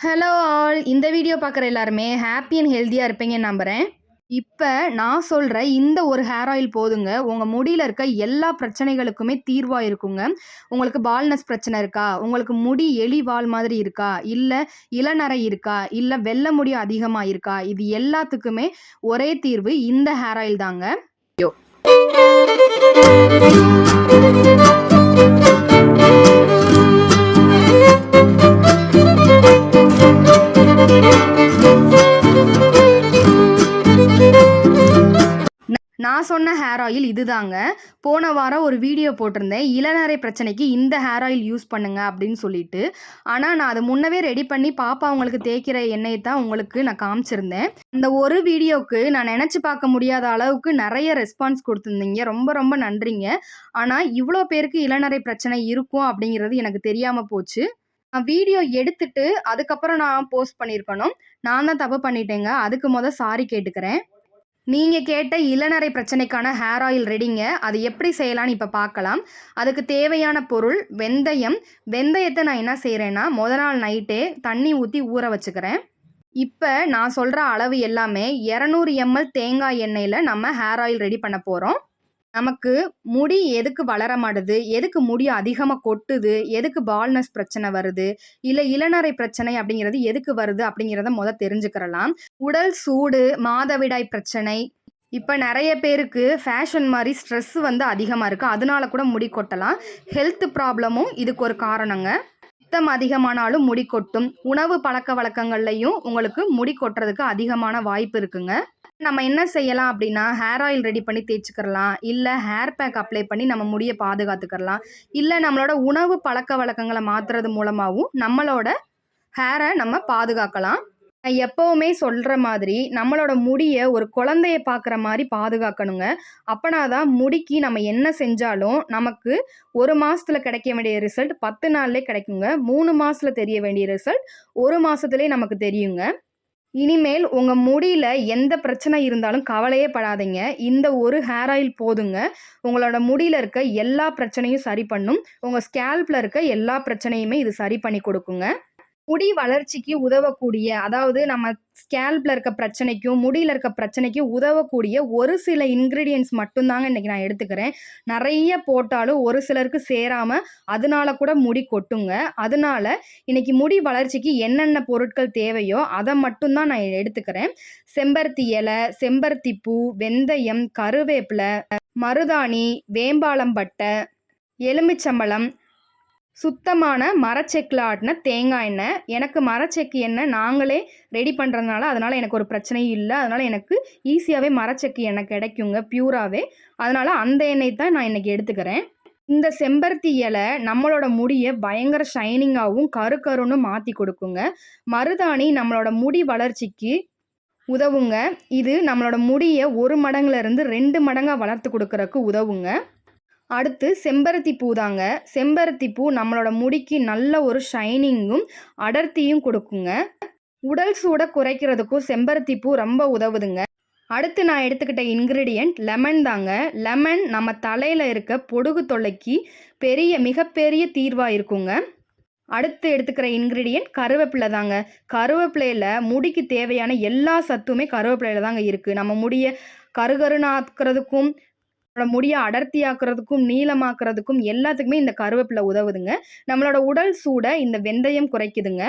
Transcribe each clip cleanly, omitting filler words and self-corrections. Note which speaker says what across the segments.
Speaker 1: Hello all, இந்த video பார்க்குற எல்லாருமே ஹாப்பி அண்ட் ஹெல்த்தியாக இருப்பீங்கன்னு நம்புகிறேன். இப்போ நான் சொல்கிற இந்த ஒரு ஹேர் ஆயில் போதுங்க, உங்கள் முடியில் இருக்க எல்லா பிரச்சனைகளுக்குமே தீர்வாக இருக்குங்க. உங்களுக்கு பால்னஸ் பிரச்சனை இருக்கா, உங்களுக்கு முடி எலி வால் மாதிரி இருக்கா, இல்லை இளநரை இருக்கா, இல்லை வெள்ளை முடி அதிகமாக இருக்கா, இது எல்லாத்துக்குமே ஒரே தீர்வு இந்த ஹேர் ஆயில் தாங்க. நான் சொன்ன ஹேர் ஆயில் இதுதாங்க. போன வாரம் ஒரு வீடியோ போட்டிருந்தேன், இளநரை பிரச்சனைக்கு இந்த ஹேர் ஆயில் யூஸ் பண்ணுங்க அப்படின்னு சொல்லிட்டு. ஆனால் நான் அதை முன்னவே ரெடி பண்ணி பாப்பா அவங்களுக்கு தேய்க்கிற எண்ணெயை தான் உங்களுக்கு நான் காமிச்சிருந்தேன். அந்த ஒரு வீடியோவுக்கு நான் நினச்சி பார்க்க முடியாத அளவுக்கு நிறைய ரெஸ்பான்ஸ் கொடுத்துருந்தீங்க. ரொம்ப ரொம்ப நன்றிங்க. ஆனால் இவ்வளோ பேருக்கு இளநரை பிரச்சனை இருக்கும் அப்படிங்கிறது எனக்கு தெரியாமல் போச்சு. நான் வீடியோ எடுத்துட்டு அதுக்கப்புறம் நான் போஸ்ட் பண்ணியிருக்கணும். நான் தான் தப்பு பண்ணிட்டேங்க. அதுக்கு சாரி கேட்டுக்கிறேன். நீங்கள் கேட்ட இளநரை பிரச்சனைக்கான ஹேர் ஆயில் ரெடிங்க. அது எப்படி செய்யலான்னு இப்போ பார்க்கலாம். அதுக்கு தேவையான பொருள் வெந்தயம். வெந்தயத்தை நான் என்ன செய்கிறேன்னா நாள் நைட்டே தண்ணி ஊற்றி ஊற வச்சுக்கிறேன். இப்போ நான் சொல்கிற அளவு எல்லாமே 200 ml தேங்காய் எண்ணெயில் நம்ம ஹேர் ஆயில் ரெடி பண்ண போகிறோம். நமக்கு முடி எதுக்கு வளர மாட்டுது, எதுக்கு முடி அதிகமாக கொட்டுது, எதுக்கு பால்னஸ் பிரச்சனை வருது, இல்லை இளநரை பிரச்சனை அப்படிங்கிறது எதுக்கு வருது அப்படிங்கிறத தெரிஞ்சுக்கிறலாம். உடல் சூடு, மாதவிடாய் பிரச்சனை, இப்போ நிறைய பேருக்கு ஃபேஷன் மாதிரி ஸ்ட்ரெஸ் அதிகமாக இருக்குது, அதனால கூட முடி கொட்டலாம். ஹெல்த் ப்ராப்ளமும் இதுக்கு ஒரு காரணங்க. ரத்தம் அதிகமானாலும் முடி கொட்டும். உணவு பழக்க வழக்கங்கள்லையும் உங்களுக்கு முடி கொட்டுறதுக்கு அதிகமான வாய்ப்பு இருக்குங்க. நம்ம என்ன செய்யலாம் அப்படின்னா, ஹேர் ஆயில் ரெடி பண்ணி தேய்ச்சிக்கிறலாம், இல்லை ஹேர் பேக் அப்ளை பண்ணி நம்ம முடியை பாதுகாத்துக்கிறலாம், இல்லை நம்மளோட உணவு பழக்க வழக்கங்களை மாற்றுறது மூலமாகவும் நம்மளோட ஹேரை நம்ம பாதுகாக்கலாம். நான் எப்போவுமே சொல்கிற மாதிரி நம்மளோட முடியை ஒரு குழந்தைய பார்க்குற மாதிரி பாதுகாக்கணுங்க. அப்போனா தான் முடிக்கு நம்ம என்ன செஞ்சாலும் நமக்கு 1 மாதத்தில் கிடைக்க வேண்டிய ரிசல்ட் 10 நாள்லேயே கிடைக்குங்க. 3 மாதத்தில் தெரிய வேண்டிய ரிசல்ட் 1 மாதத்துலேயே நமக்கு தெரியுங்க. இனிமேல் உங்கள் முடியில் எந்த பிரச்சனை இருந்தாலும் கவலையே படாதீங்க. இந்த ஒரு ஹேர் ஆயில் போதுங்க, உங்களோட முடியில் இருக்க எல்லா பிரச்சனையும் சரி பண்ணும். உங்கள் ஸ்கேல்பில் இருக்க எல்லா பிரச்சனையுமே இது சரி பண்ணி கொடுக்குங்க. முடி வளர்ச்சிக்கு உதவக்கூடிய, அதாவது நம்ம ஸ்கேல்பில் இருக்க பிரச்சனைக்கும் முடியில் இருக்க பிரச்சனைக்கும் உதவக்கூடிய ஒரு சில இன்க்ரீடியன்ட்ஸ் மட்டும்தாங்க இன்றைக்கி நான் எடுத்துக்கிறேன். நிறைய போட்டாலும் ஒரு சிலருக்கு சேராமல் அதனால கூட முடி கொட்டுங்க. அதனால இன்றைக்கி முடி வளர்ச்சிக்கு என்னென்ன பொருட்கள் தேவையோ அதை மட்டும்தான் நான் எடுத்துக்கிறேன். செம்பருத்தி இலை, செம்பருத்தி பூ, வெந்தயம், கருவேப்பிலை, மருதாணி, வேம்பாலம்பட்டை, எலுமிச்சம்பழம், சுத்தமான மரச்செக்கில் ஆட்டின தேங்காய் எண்ணெய். எனக்கு மரச்செக்கு எண்ணெய் நாங்களே ரெடி பண்ணுறதுனால அதனால் எனக்கு ஒரு பிரச்சனையும் இல்லை. அதனால் எனக்கு ஈஸியாகவே மரச்செக்கு எண்ணெய் கிடைக்குங்க, பியூராகவே. அதனால் அந்த எண்ணெய் தான் நான் இன்றைக்கி எடுத்துக்கிறேன். இந்த செம்பருத்தி இலை நம்மளோட முடியை பயங்கர ஷைனிங்காகவும் கருன்னு மாற்றி கொடுக்குங்க. மருதாணி நம்மளோட முடி வளர்ச்சிக்கு உதவுங்க. இது நம்மளோட முடியை 1 மடங்குலேருந்து 2 மடங்காக வளர்த்து கொடுக்கறதுக்கு உதவுங்க. அடுத்து செம்பருத்தி பூ தாங்க. செம்பருத்தி பூ நம்மளோட முடிக்கு நல்ல ஒரு ஷைனிங்கும் அடர்த்தியும் கொடுக்குங்க. உடல் சூடை குறைக்கிறதுக்கும் செம்பருத்தி பூ ரொம்ப உதவுதுங்க. அடுத்து நான் எடுத்துக்கிட்ட இன்க்ரீடியண்ட் லெமன் தாங்க. லெமன் நம்ம தலையில் இருக்க பொடுகு தொல்லைக்கு மிகப்பெரிய தீர்வாக இருக்குங்க. அடுத்து எடுத்துக்கிற இன்க்ரீடியண்ட் கருவேப்பிலை தாங்க. கருவேப்பிலையில் முடிக்கு தேவையான எல்லா சத்துமே கருவேப்பிலையில் தாங்க இருக்குது. நம்ம முடியை கருகருனாக்கிறதுக்கும், முடியை அடர்த்தியாக்குறதுக்கும், நீளமாக்குறதுக்கும் எல்லாத்துக்குமே இந்த கருவேப்பிலை உதவுதுங்க. நம்மளோட உடல் சூடை இந்த வெந்தயம் குறைக்குதுங்க.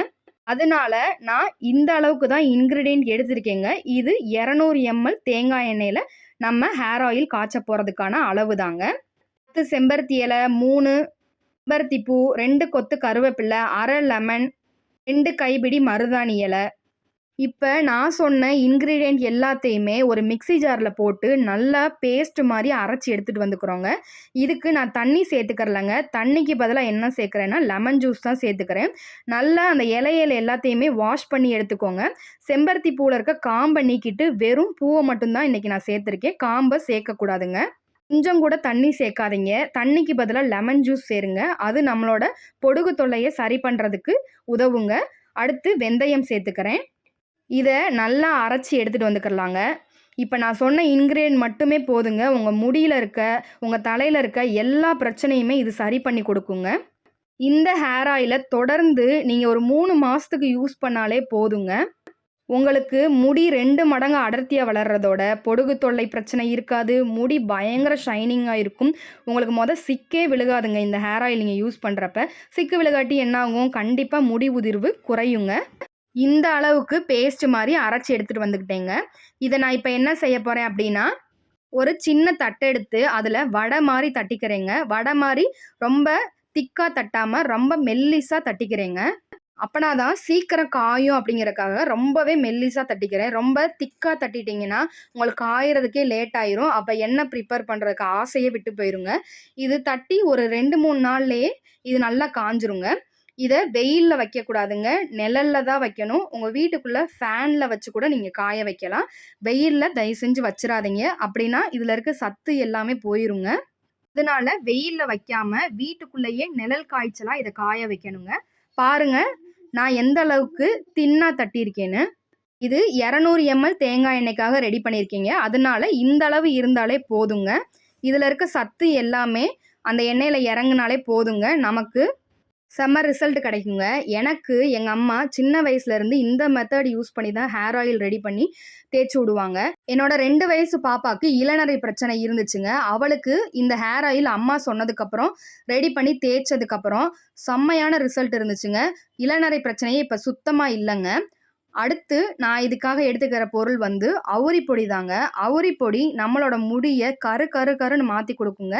Speaker 1: அதனால நான் இந்த அளவுக்கு தான் இன்க்ரீடியன்ட் எடுத்திருக்கேங்க. இது 200 ml தேங்காய் எண்ணெயில் நம்ம ஹேர் ஆயில் காய்ச்ச போகிறதுக்கான அளவு தாங்க. 10 செம்பருத்தி இலை, 3 செம்பருத்தி பூ, 2 கொத்து கருவேப்பிலை, அரை லெமன், 2 கைப்பிடி மருதாணி இலை. இப்போ நான் சொன்ன இன்க்ரீடியண்ட் எல்லாத்தையுமே ஒரு மிக்ஸி ஜாரில் போட்டு நல்லா பேஸ்ட் மாதிரி அரைச்சி எடுத்துகிட்டு வந்துக்கிறோங்க. இதுக்கு நான் தண்ணி சேர்த்துக்கிறலங்க. தண்ணிக்கு பதிலாக என்ன சேர்க்குறேன்னா லெமன் ஜூஸ் தான் சேர்த்துக்கிறேன். நல்லா அந்த இலையில எல்லாத்தையுமே வாஷ் பண்ணி எடுத்துக்கோங்க. செம்பருத்தி பூவில் இருக்க காம்பை நீக்கிட்டு வெறும் பூவை மட்டும்தான் இன்றைக்கி நான் சேர்த்துருக்கேன். காம்பை சேர்க்கக்கூடாதுங்க. கொஞ்சம் கூட தண்ணி சேர்க்காதீங்க. தண்ணிக்கு பதிலாக லெமன் ஜூஸ் சேருங்க. அது நம்மளோட பொடுகு தொல்லையை சரி பண்ணுறதுக்கு உதவுங்க. அடுத்து வெந்தயம் சேர்த்துக்கிறேன். இதை நல்லா அரைச்சி எடுத்துகிட்டு வந்துக்கிறலாங்க. இப்போ நான் சொன்ன இன்க்ரீடியன்ட் மட்டுமே போதுங்க. உங்கள் முடியில் இருக்க, உங்கள் தலையில் இருக்க எல்லா பிரச்சனையுமே இது சரி பண்ணி கொடுக்குங்க. இந்த ஹேர் ஆயில தொடர்ந்து நீங்க ஒரு 3 மாசத்துக்கு யூஸ் பண்ணாலே போதுங்க. உங்களுக்கு முடி 2 மடங்கு அடர்த்தியா வளர்றதோட, பொடுகு தொல்லை பிரச்சனை இருக்காது. முடி பயங்கர ஷைனிங்கா இருக்கும். உங்களுக்கு சிக்கே விழுகாதுங்க இந்த ஹேர் ஆயில் நீங்க யூஸ் பண்றப்ப. சிக்கு விழுகாட்டி என்ன ஆகும்? கண்டிப்பா முடி உதிர்வு குறையுங்க. இந்த அளவுக்கு பேஸ்ட் மாரி அரைச்சு எடுத்துட்டு வந்துக்கிட்டேங்க. இத நான் இப்ப என்ன செய்ய போறேன் அப்டின்னா, ஒரு சின்ன தட்டு எடுத்து அதுல வடை மாரி தட்டிக்கிறேங்க. வடை மாரி ரொம்ப திக்கா தட்டாம, ரொம்ப மெல்லிசா தட்டிக்கிறேங்க. அப்பனா தான் சீக்கிரம் காயும் அப்படிங்கிறக்காக ரொம்பவே மெல்லிசா தட்டிக்கிறேன். ரொம்ப திக்கா தட்டிட்டீங்கன்னா, உங்களுக்கு காயறதுக்கே லேட் ஆயிரும். அப்ப எண்ணெய் ப்ரிப்பேர் பண்றதுக்கு ஆசையே விட்டு போயிருங்க. இது தட்டி ஒரு 2, 3 நாள்லயே இது நல்லா காஞ்சிருங்க. இத வெயில்ல வைக்கக்கூடாதுங்க. நிழல்ல தான் வைக்கணும். உங்க வீட்டுக்குள்ள ஃபேன்ல வச்சு கூட நீங்க காய வைக்கலாம். வெயில்ல தயவு செஞ்சு வச்சிராதீங்க. அப்படின்னா இதுல இருக்க சத்து எல்லாமே போயிருங்க. அதனால வெயில்ல வைக்காம வீட்டுக்குள்ளேயே நிழல் காய்ச்சலா இத காய வைக்கணுங்க. பாருங்க, நான் எந்த அளவுக்கு தின்னா தட்டியிருக்கேன்னு. இது 200 ml தேங்காய் எண்ணெய்க்காக ரெடி பண்ணியிருக்கீங்க. அதனால இந்த அளவு இருந்தாலே போதுங்க. இதுல இருக்க சத்து எல்லாமே அந்த எண்ணெயில இறங்குனாலே போதுங்க. நமக்கு செம்ம ரிசல்ட் கிடைக்குங்க. எனக்கு எங்க அம்மா சின்ன வயசுலேருந்து இந்த மெத்தட் யூஸ் பண்ணி தான் ஹேர் ஆயில் ரெடி பண்ணி தேய்ச்சி விடுவாங்க. என்னோட 2 வயசு பாப்பாவுக்கு இளநரை பிரச்சனை இருந்துச்சுங்க. அவளுக்கு இந்த ஹேர் ஆயில் அம்மா சொன்னதுக்கப்புறம் ரெடி பண்ணி தேய்ச்சதுக்கப்புறம் செம்மையான ரிசல்ட் இருந்துச்சுங்க. இளநரை பிரச்சனையே இப்போ சுத்தமாக இல்லைங்க. அடுத்து நான் இதுக்காக எடுத்துக்கிற பொருள் அவுரி பொடி தாங்க. அவுரி பொடி நம்மளோட முடிய கரு கரு கருன்னு மாற்றி கொடுக்குங்க.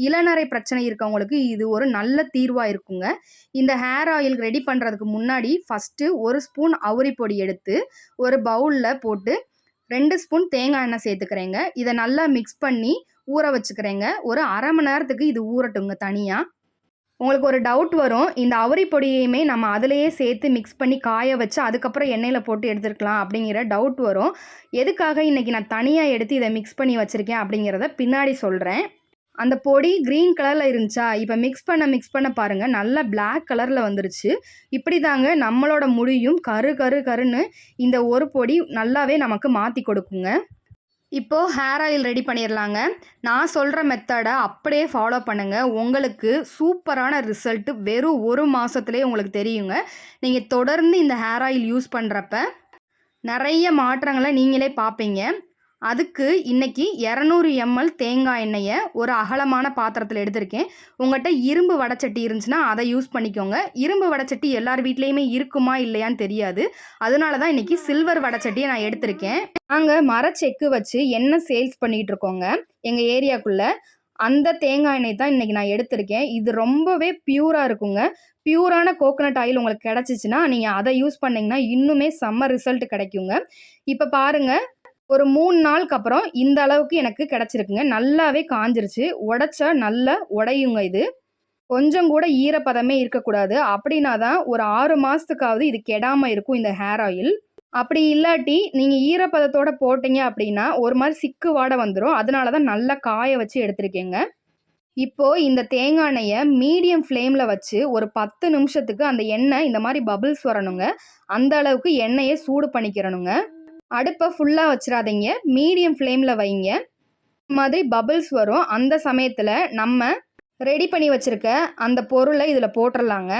Speaker 1: இளநரை பிரச்சனை இருக்கவங்களுக்கு இது ஒரு நல்ல தீர்வாக இருக்குங்க. இந்த ஹேர் ஆயில் ரெடி பண்ணுறதுக்கு முன்னாடி ஃபஸ்ட்டு 1 ஸ்பூன் அவுரி பொடி எடுத்து ஒரு பவுலில் போட்டு 2 ஸ்பூன் தேங்காய் எண்ணெய் சேர்த்துக்கிறேங்க. இதை நல்லா மிக்ஸ் பண்ணி ஊற வச்சுக்கிறேங்க. ஒரு அரை மணி நேரத்துக்கு இது ஊறட்டுங்க தனியாக. உங்களுக்கு ஒரு டவுட் வரும், இந்த அவுரி பொடியையுமே நம்ம அதிலேயே சேர்த்து மிக்ஸ் பண்ணி காய வச்சு அதுக்கப்புறம் எண்ணெயில் போட்டு எடுத்துருக்கலாம் அப்படிங்கிற டவுட் வரும். எதுக்காக இன்றைக்கி நான் தனியாக எடுத்து இதை மிக்ஸ் பண்ணி வச்சுருக்கேன் அப்படிங்கிறத பின்னாடி சொல்கிறேன். அந்த பொடி க்ரீன் கலரில் இருந்துச்சா, இப்போ மிக்ஸ் பண்ண பாருங்கள், நல்லா பிளாக் கலரில் வந்துருச்சு. இப்படி தாங்க நம்மளோட முடியும் கரு கரு கருன்னு இந்த ஒரு பொடி நல்லாவே நமக்கு மாற்றி கொடுக்குங்க. இப்போது ஹேர் ஆயில் ரெடி பண்ணிடலாங்க. நான் சொல்கிற மெத்தடை அப்படியே ஃபாலோ பண்ணுங்கள். உங்களுக்கு சூப்பரான ரிசல்ட்டு வெறும் 1 மாதத்துலேயே உங்களுக்கு தெரியுங்க. நீங்கள் தொடர்ந்து இந்த ஹேர் ஆயில் யூஸ் பண்ணுறப்ப நிறைய மாற்றங்களை நீங்களே பார்ப்பீங்க. அதுக்கு இன்றைக்கி 200 ml தேங்காய் எண்ணெயை ஒரு அகலமான பாத்திரத்தில் எடுத்திருக்கேன். உங்கள்கிட்ட இரும்பு வடைச்சட்டி இருந்துச்சுன்னா அதை யூஸ் பண்ணிக்கோங்க. இரும்பு வடைச்சட்டி எல்லார் வீட்லேயுமே இருக்குமா இல்லையான்னு தெரியாது. அதனால தான் இன்றைக்கி சில்வர் வடைச்சட்டியை நான் எடுத்திருக்கேன். நாங்கள் மரச்செக்கு வச்சு எண்ணெய் சேல்ஸ் பண்ணிகிட்டு இருக்கோங்க எங்கள் ஏரியாக்குள்ளே. அந்த தேங்காய் எண்ணெய் தான் இன்றைக்கி நான் எடுத்திருக்கேன். இது ரொம்பவே பியூராக இருக்குங்க. பியூரான கோகோனட் ஆயில் உங்களுக்கு கிடச்சிச்சின்னா நீங்கள் அதை யூஸ் பண்ணிங்கன்னா இன்னுமே செம்ம ரிசல்ட் கிடைக்குங்க. இப்போ பாருங்கள், ஒரு 3 நாளுக்கு அப்புறம் இந்த அளவுக்கு எனக்கு கிடச்சிருக்குங்க. நல்லாவே காஞ்சிருச்சு. உடைச்சா நல்லா உடையுங்க. இது கொஞ்சம் கூட ஈரப்பதமே இருக்கக்கூடாது. அப்படின்னா தான் ஒரு 6 மாதத்துக்காவது இது கெடாமல் இருக்கும் இந்த ஹேர் ஆயில். அப்படி இல்லாட்டி நீங்கள் ஈரப்பதத்தோடு போட்டிங்க அப்படின்னா ஒரு மாதிரி சிக்கு வாடை வந்துடும். அதனால தான் நல்லா காய வச்சு எடுத்திருக்கேங்க. இப்போது இந்த தேங்காய் எண்ணெயை மீடியம் ஃப்ளேமில் வச்சு ஒரு 10 நிமிஷத்துக்கு அந்த எண்ணெய் இந்த மாதிரி பபிள்ஸ் வரணுங்க. அந்த அளவுக்கு எண்ணெயை சூடு பண்ணிக்கிறணுங்க. அடுப்பை ஃபுல்லாக வச்சிடாதீங்க, மீடியம் ஃப்ளேமில் வைங்க. இந்த மாதிரி பபிள்ஸ் வரும். அந்த சமயத்தில் நம்ம ரெடி பண்ணி வச்சுருக்க அந்த பொருளை இதில் போட்டுடலாங்க.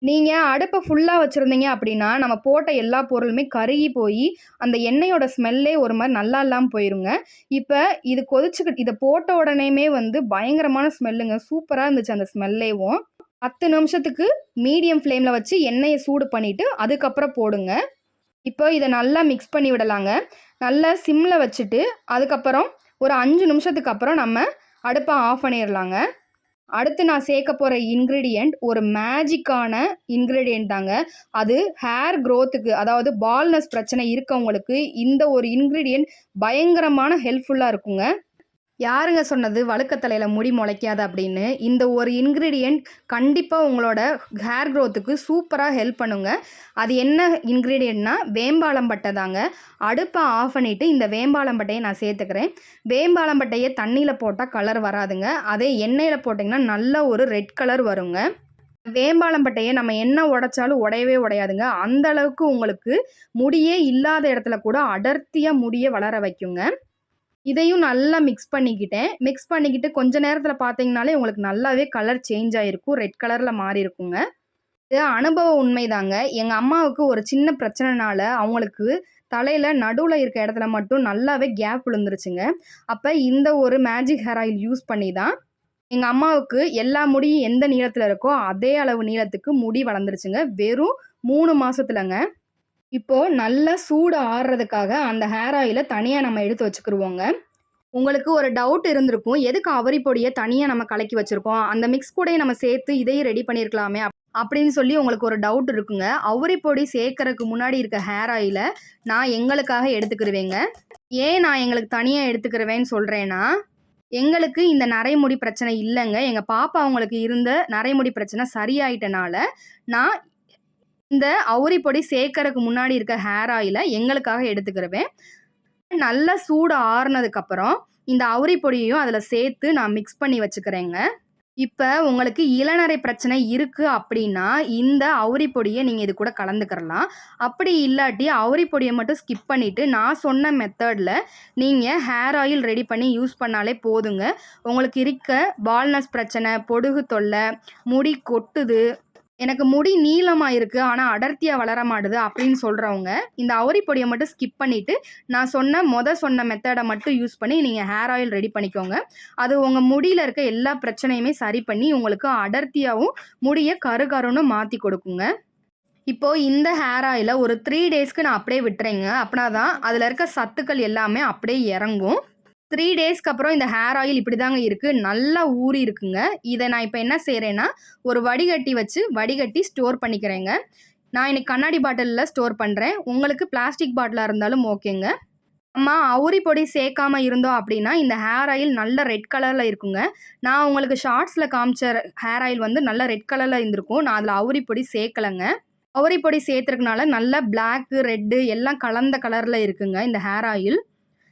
Speaker 1: நீங்கள் அடுப்பை ஃபுல்லாக வச்சுருந்தீங்க அப்படின்னா நம்ம போட்ட எல்லா பொருளுமே கருகி போய் அந்த எண்ணெயோட ஸ்மெல்லே ஒரு மாதிரி நல்லா இல்லாமல் போயிருங்க. இப்போ இது கொதிச்சுக்கிட்டு இதை போட்ட உடனேயுமே பயங்கரமான ஸ்மெல்லுங்க. சூப்பராக இருந்துச்சு அந்த ஸ்மெல்லேவும். 10 நிமிஷத்துக்கு மீடியம் ஃப்ளேமில் வச்சு எண்ணெயை சூடு பண்ணிவிட்டு அதுக்கப்புறம் போடுங்க. இப்போ இதை நல்லா மிக்ஸ் பண்ணி விடலாங்க. நல்லா சிம்மில் வச்சுட்டு அதுக்கப்புறம் ஒரு 5 நிமிஷத்துக்கு அப்புறம் நம்ம அடுப்பை ஆஃப் பண்ணிடலாங்க. அடுத்து நான் சேர்க்க போகிற இன்க்ரீடியண்ட் ஒரு மேஜிக்கான இன்க்ரீடியண்ட் தாங்க. அது ஹேர் க்ரோத்துக்கு, அதாவது பால்னஸ் பிரச்சனை இருக்கவங்களுக்கு இந்த ஒரு இன்க்ரீடியண்ட் பயங்கரமான ஹெல்ப்ஃபுல்லாக இருக்குங்க. யாருங்க சொன்னது வழுக்கத்தலையில் முடி முளைக்காது அப்படின்னு? இந்த ஒரு இன்க்ரீடியண்ட் கண்டிப்பாக உங்களோட ஹேர் க்ரோத்துக்கு சூப்பராக ஹெல்ப் பண்ணுங்க. அது என்ன இன்க்ரீடியண்ட்னா வேம்பாலம்பட்டை தாங்க. அடுப்பை ஆஃப் பண்ணிவிட்டு இந்த வேம்பாலம்பட்டையை நான் சேர்த்துக்கிறேன். வேம்பாலம்பட்டையை தண்ணியில் போட்டால் கலர் வராதுங்க. அதே எண்ணெயில் போட்டிங்கன்னா நல்ல ஒரு ரெட் கலர் வருங்க. வேம்பாலம்பட்டையை நம்ம என்ன உடைச்சாலும் உடையவே உடையாதுங்க. அந்த அளவுக்கு உங்களுக்கு முடியே இல்லாத இடத்துல கூட அடர்த்தியாக முடியை வளர வைக்குங்க. இதையும் நல்லா மிக்ஸ் பண்ணிக்கிட்டேன். மிக்ஸ் பண்ணிக்கிட்டு கொஞ்ச நேரத்தில பார்த்தீங்கனாலே உங்களுக்கு நல்லாவே கலர் சேஞ்ச் ஆயிருக்கும். ரெட் கலர்ல மாறி இருக்குங்க. இது அனுபவ உண்மைதாங்க. எங்க அம்மாவுக்கு ஒரு சின்ன பிரச்சனைனால அவங்களுக்கு தலையில நடுவுல இருக்க இடத்துல மட்டும் நல்லாவே கேப் விழுந்துருச்சுங்க. அப்ப இந்த ஒரு மேஜிக் ஹேர் ஆயில் யூஸ் பண்ணி தான் எங்க அம்மாவுக்கு எல்லா முடியும் எந்த நீளத்தில இருக்கோ, அதே அளவு நீளத்துக்கு முடி வளர்ந்துருச்சுங்க. வெறும் 3 மாசத்துலங்க. இப்போ நல்லா சூடு ஆறுறதுக்காக அந்த ஹேர் ஆயில தனியா நம்ம எடுத்து வச்சுக்கிருவோங்க. உங்களுக்கு ஒரு டவுட் இருந்திருக்கும். எதுக்கு அவரி பொடிய தனியா நம்ம கலக்கி வச்சிருக்கோம்? அந்த மிக்ஸ் கூடயே நம்ம சேர்த்து இதையும் ரெடி பண்ணியிருக்கலாமே! அப்படின்னு சொல்லி உங்களுக்கு ஒரு டவுட் இருக்குங்க. அவரி பொடி சேர்க்கறக்கு முன்னாடி இருக்க ஹேர் ஆயில நான் எங்களுக்காக எடுத்துக்கிருவேங்க. ஏன் நான் எங்களுக்கு தனியா எடுத்துக்கிருவேன்னு சொல்றேன்னா, எங்களுக்கு இந்த நரைமுடி பிரச்சனை இல்லங்க. எங்க பாப்பா அவங்களுக்கு இருந்த நரைமுடி பிரச்சனை சரியாயிட்டனால, நான் இந்த அவுரி பொடி சேர்க்கறக்கு முன்னாடி இருக்க ஹேர் ஆயில எங்களுக்காக எடுத்துக்கிருவேன். நல்லா சூடு ஆறுனதுக்கப்புறம், இந்த அவுரி பொடியையும் அதில சேர்த்து நான் மிக்ஸ் பண்ணி வச்சுக்கிறேங்க. இப்ப உங்களுக்கு இளநரை பிரச்சனை இருக்கு அப்படின்னா, இந்த அவுரி பொடிய நீங்க இது கூட கலந்துக்கிறலாம். அப்படி இல்லாட்டி அவுரி பொடிய மட்டும் ஸ்கிப் பண்ணிட்டு, நான் சொன்ன மெத்தட்ல நீங்க ஹேர் ஆயில் ரெடி பண்ணி யூஸ் பண்ணாலே போதுங்க. உங்களுக்கு இருக்க பால்னஸ் பிரச்சனை, பொடுகு தொல்லை, முடி கொட்டுது, எனக்கு முடி நீளமா இருக்கு. ஆனா அடர்த்தியா வளர மாட்டுது அப்படின்னு சொல்றவங்க, இந்த அவுரி பொடிய மட்டும் ஸ்கிப் பண்ணிட்டு, நான் சொன்ன மெத்தட மட்டும் யூஸ் பண்ணி நீங்க ஹேர் ஆயில் ரெடி பண்ணிக்கோங்க. அது உங்க முடியில இருக்க எல்லா பிரச்சனையுமே சரி பண்ணி, உங்களுக்கு அடர்த்தியாவும் முடிய கருகருன்னு மாத்தி கொடுக்குங்க. இப்போ இந்த ஹேர் ஆயில ஒரு 3 டேஸ்க்கு நான் அப்படியே விட்டுறேங்க. அப்பனா தான் அதில இருக்க சத்துக்கள் எல்லாமே அப்படியே இறங்கும். 3 டேஸ்க்கு அப்புறம் இந்த ஹேர் ஆயில் இப்படிதாங்க இருக்கு. நல்லா ஊறி இருக்குங்க. இத நான் இப்ப என்ன செய்றேன்னா, ஒரு வடிகட்டி ஸ்டோர் பண்ணிக்கிறேங்க. நான் இன்னைக்கு கண்ணாடி பாட்டில்ல ஸ்டோர் பண்றேன். உங்களுக்கு பிளாஸ்டிக் பாட்டிலா இருந்தாலும் ஓகேங்க. நம்ம அவுரி பொடி சேர்க்காம இருந்தோம் அப்படின்னா, இந்த ஹேர் ஆயில் நல்ல ரெட் கலர்ல இருக்குங்க. நான் உங்களுக்கு ஷார்ட்ஸ்ல காமிச்ச ஹேர் ஆயில் வந்து நல்ல ரெட் கலர்ல இருந்திருக்கும். நான் அதில அவுரி பொடி சேர்க்கலங்க. அவுரி பொடி சேர்த்துருக்கனால நல்ல பிளாக், ரெட் எல்லாம் கலந்த கலர்ல இருக்குங்க இந்த ஹேர் ஆயில்.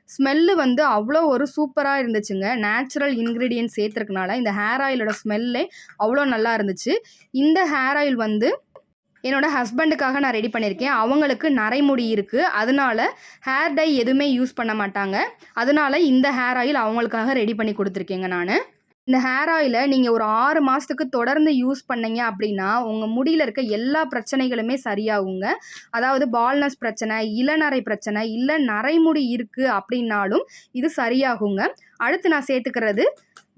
Speaker 1: ஸ்மெல்லு வந்து அவ்வளோ ஒரு சூப்பரா இருந்துச்சுங்க. நேச்சுரல் இன்கிரீடியன்ட்ஸ் சேர்த்துருக்கனால இந்த ஹேர் ஆயிலோட ஸ்மெல்லே அவ்வளோ நல்லா இருந்துச்சு. இந்த ஹேர் ஆயில் வந்து என்னோட ஹஸ்பண்டுக்காக நான் ரெடி பண்ணியிருக்கேன். அவங்களுக்கு நரைமுடி இருக்கு. அதனால ஹேர் டை எதுவுமே யூஸ் பண்ண மாட்டாங்க. அதனால இந்த ஹேர் ஆயில் அவங்களுக்காக ரெடி பண்ணி கொடுத்துருக்கேங்க நானு. இந்த ஹேர் ஆயில நீங்க ஒரு 6 மாசத்துக்கு தொடர்ந்து யூஸ் பண்ணீங்க அப்படின்னா, உங்க முடியில இருக்க எல்லா பிரச்சனைகளுமே சரியாகுங்க. அதாவது பால்னஸ் பிரச்சனை, இளநரை பிரச்சனை, இல்ல நரைமுடி இருக்கு அப்படின்னாலும் இது சரியாகுங்க. அடுத்து நான் சேர்த்துக்கிறது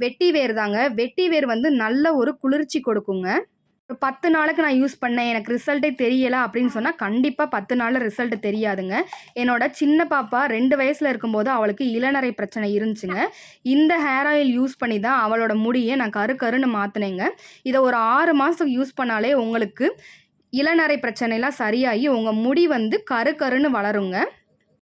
Speaker 1: வெட்டி வேர் தாங்க. வெட்டி வேர் வந்து நல்ல ஒரு குளிர்ச்சி கொடுக்குங்க. ஒரு 10 நாளுக்கு நான் யூஸ் பண்ணேன். எனக்கு ரிசல்ட்டே தெரியல அப்படின்னு சொன்னா, கண்டிப்பா 10 நாள்ல ரிசல்ட் தெரியாதுங்க. என்னோட சின்ன பாப்பா 2 வயசுல இருக்கும்போது அவளுக்கு இளநரை பிரச்சனை இருந்துச்சுங்க. இந்த ஹேர் ஆயில் யூஸ் பண்ணி தான் அவளோட முடிய நான் கருன்னு மாத்துனேங்க. இத ஒரு 6 மாசத்துக்கு யூஸ் பண்ணாலே உங்களுக்கு இளநரை பிரச்சனைலாம் சரியாகி உங்க முடி வந்து கருன்னு வளருங்க.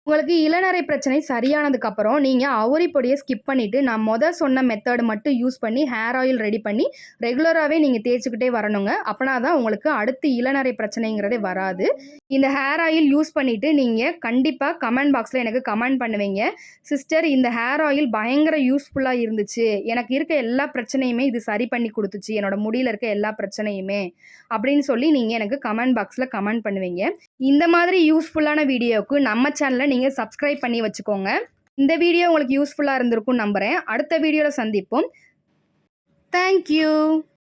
Speaker 1: உங்களுக்கு இளநரை பிரச்சனை சரியானதுக்கப்புறம், நீங்க அவுரி பொடிய ஸ்கிப் பண்ணிட்டு, நான் சொன்ன மெத்தட் மட்டும் யூஸ் பண்ணி ஹேர் ஆயில் ரெடி பண்ணி, ரெகுலராவே நீங்க தேய்ச்சுக்கிட்டே வரணுங்க. அப்பனா தான் உங்களுக்கு அடுத்து இளநரை பிரச்சனைங்கிறதே வராது. இந்த ஹேர் ஆயில் யூஸ் பண்ணிட்டு, நீங்க கண்டிப்பா கமெண்ட் பாக்ஸ்ல எனக்கு கமெண்ட் பண்ணுவீங்க. சிஸ்டர் இந்த ஹேர் ஆயில் பயங்கர யூஸ்ஃபுல்லா இருந்துச்சு. எனக்கு இருக்க எல்லா பிரச்சனையுமே இது சரி பண்ணி குடுத்துச்சு. என்னோட முடியில இருக்க எல்லா பிரச்சனையுமே. அப்படின்னு சொல்லி நீங்க எனக்கு கமெண்ட் பாக்ஸ்ல கமெண்ட் பண்ணுவீங்க. இந்த மாதிரி யூஸ்ஃபுல்லான வீடியோவுக்கு நம்ம சேனலை நீங்கள் சப்ஸ்கிரைப் பண்ணி வச்சுக்கோங்க. இந்த வீடியோ உங்களுக்கு யூஸ்ஃபுல்லாக இருந்திருக்கும்னு நம்புகிறேன். அடுத்த வீடியோவில் சந்திப்போம். தேங்க்யூ.